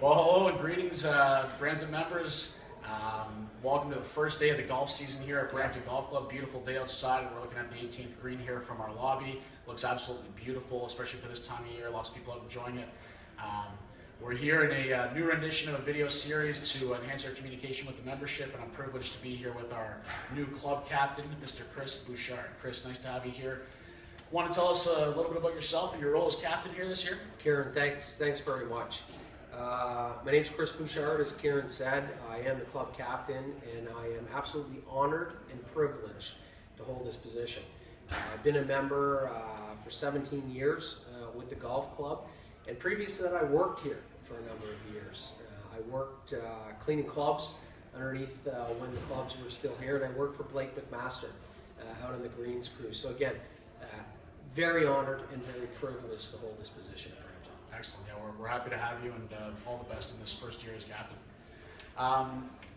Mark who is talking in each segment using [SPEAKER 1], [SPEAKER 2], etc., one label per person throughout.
[SPEAKER 1] Well, hello and greetings, Brampton members. Welcome to the first day of the golf season here at Brampton Golf Club. Beautiful day outside. We're looking at the 18th green here from our lobby. Looks absolutely beautiful, especially for this time of year. Lots of people out enjoying it. We're here in a new rendition of a video series to enhance our communication with the membership, and I'm privileged to be here with our new club captain, Mr. Chris Bouchard. Chris, nice to have you here. Want to tell us a little bit about yourself and your role as captain here this year?
[SPEAKER 2] Kieran, thanks very much. My name's Chris Bouchard, as Kieran said. I am the club captain, and I am absolutely honored and privileged to hold this position. I've been a member for 17 years with the golf club, and previous to that I worked here for a number of years. I worked cleaning clubs underneath when the clubs were still here, and I worked for Blake McMaster out in the greens crew. So again, very honored and very privileged to hold this position at Brampton.
[SPEAKER 1] Excellent. Yeah, we're happy to have you, and all the best in this first year as captain.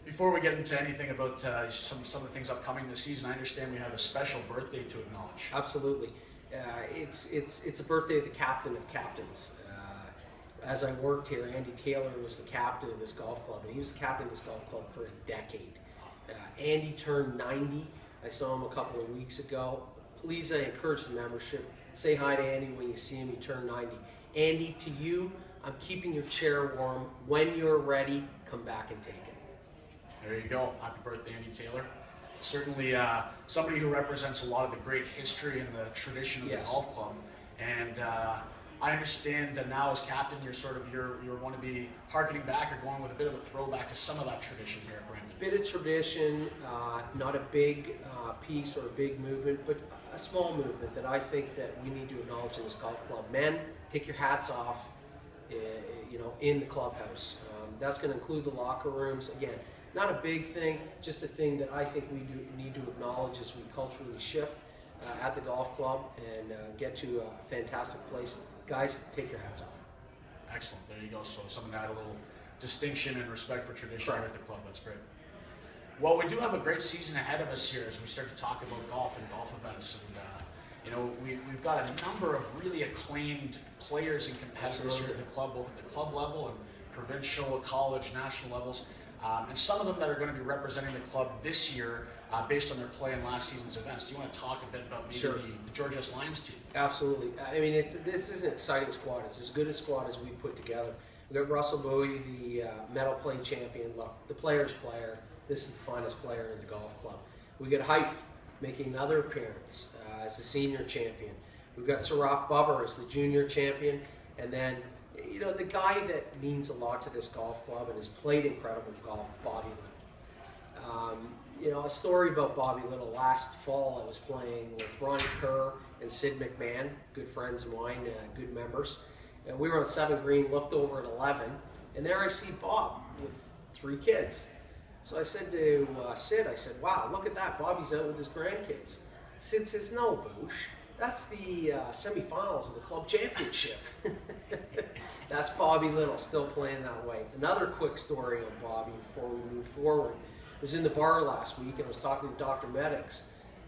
[SPEAKER 1] Before we get into anything about some of the things upcoming this season, I understand we have a special birthday to acknowledge.
[SPEAKER 2] Absolutely. It's a birthday of the captain of captains. As I worked here, Andy Taylor was the captain of this golf club, and he was the captain of this golf club for a decade. Andy turned 90. I saw him a couple of weeks ago. Please, I encourage the membership, say hi to Andy when you see him. He turned 90. Andy, to you, I'm keeping your chair warm. When you're ready, come back and take it.
[SPEAKER 1] There you go. Happy birthday, Andy Taylor. Certainly somebody who represents a lot of the great history and the tradition of the golf club. And I understand that now as captain, you want to be harkening back or going with a bit of a throwback to some of that tradition here at Brampton.
[SPEAKER 2] Bit of tradition, not a big piece or a big movement, but a small movement that I think that we need to acknowledge in this golf club. Men, take your hats off, in the clubhouse. That's going to include the locker rooms. Again, not a big thing, just a thing that I think we need to acknowledge as we culturally shift at the golf club and get to a fantastic place. Guys, take your hats off.
[SPEAKER 1] Excellent. There you go. So something to add a little distinction and respect for tradition here at the club. That's great. Well, we do have a great season ahead of us here as we start to talk about golf and golf events. And we've got a number of really acclaimed players and competitors here at the club, both at the club level and provincial, college, national levels. And some of them that are going to be representing the club this year based on their play in last season's events. Do you want to talk a bit about maybe the George S. Lions team?
[SPEAKER 2] Absolutely. I mean, this is an exciting squad. It's as good a squad as we've put together. We've got Russell Bowie, the medal play champion. Look, the player's player. This is the finest player in the golf club. We got Hyfe making another appearance as the senior champion. We've got Saraf Bubber as the junior champion. And then, the guy that means a lot to this golf club and has played incredible golf, Bobby Little. A story about Bobby Little. Last fall, I was playing with Ronnie Kerr and Sid McMahon, good friends of mine, good members. And we were on 7 green, looked over at 11, and there I see Bob with 3 kids. So I said to Sid, wow, look at that, Bobby's out with his grandkids. Sid says, no, Boosh, that's the semifinals of the club championship. That's Bobby Little, still playing that way. Another quick story on Bobby before we move forward. I was in the bar last week and I was talking to Dr. Meddings.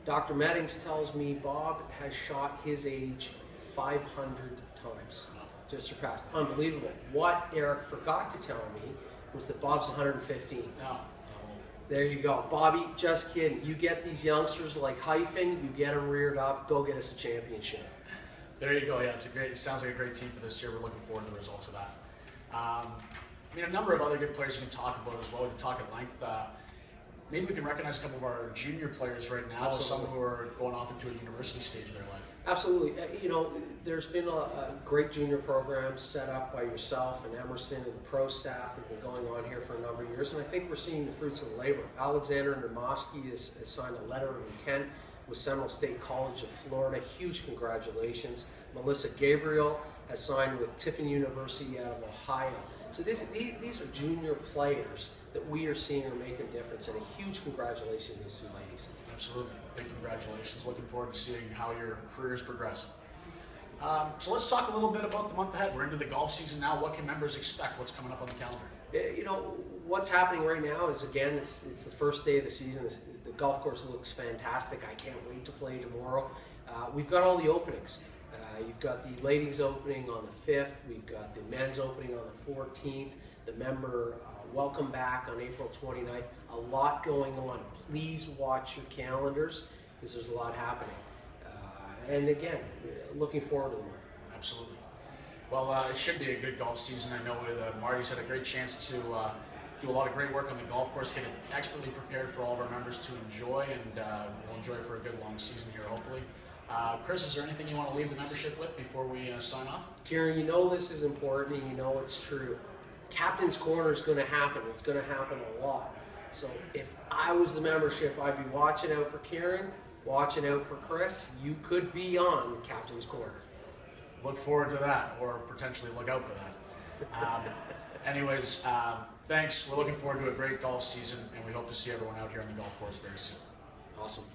[SPEAKER 2] Dr. Meddings tells me Bob has shot his age 500 times. Just surpassed. Unbelievable. What Eric forgot to tell me was that Bob's 115.
[SPEAKER 1] Oh.
[SPEAKER 2] There you go. Bobby, just kidding. You get these youngsters like Hyphen, you get them reared up, go get us a championship.
[SPEAKER 1] There you go. Yeah, it sounds like a great team for this year. We're looking forward to the results of that. A number of other good players we can talk about as well. We can talk at length. Maybe we can recognize a couple of our junior players right now, some who are going off into a university stage of their life.
[SPEAKER 2] Absolutely. There's been a great junior program set up by yourself and Emerson and the pro staff have been going on here for a number of years, and I think we're seeing the fruits of the labor. Alexander Nermovsky has signed a letter of intent with Seminole State College of Florida. Huge congratulations. Melissa Gabriel has signed with Tiffin University out of Ohio. So these are junior players that we are seeing are making a difference, and a huge congratulations to these 2 ladies.
[SPEAKER 1] Absolutely. Big congratulations. Looking forward to seeing how your careers progress. So let's talk a little bit about the month ahead. We're into the golf season now. What can members expect? What's coming up on the calendar?
[SPEAKER 2] What's happening right now is, again, it's the first day of the season. The golf course looks fantastic. I can't wait to play tomorrow. We've got all the openings. You've got the ladies opening on the 5th. We've got the men's opening on the 14th. the member welcome back on April 29th. A lot going on. Please watch your calendars because there's a lot happening. And again, looking forward to the month.
[SPEAKER 1] Absolutely. Well, it should be a good golf season. I know Marty's had a great chance to do a lot of great work on the golf course, get it expertly prepared for all of our members to enjoy, and we'll enjoy for a good long season here, hopefully. Chris, is there anything you want to leave the membership with before we sign off?
[SPEAKER 2] Kieran, you know this is important and you know it's true. Captain's Corner is going to happen. It's going to happen a lot. So if I was the membership, I'd be watching out for Kieran, watching out for Chris. You could be on Captain's Corner.
[SPEAKER 1] Look forward to that, or potentially look out for that. Anyways, thanks. We're looking forward to a great golf season, and we hope to see everyone out here on the golf course very soon.
[SPEAKER 2] Awesome.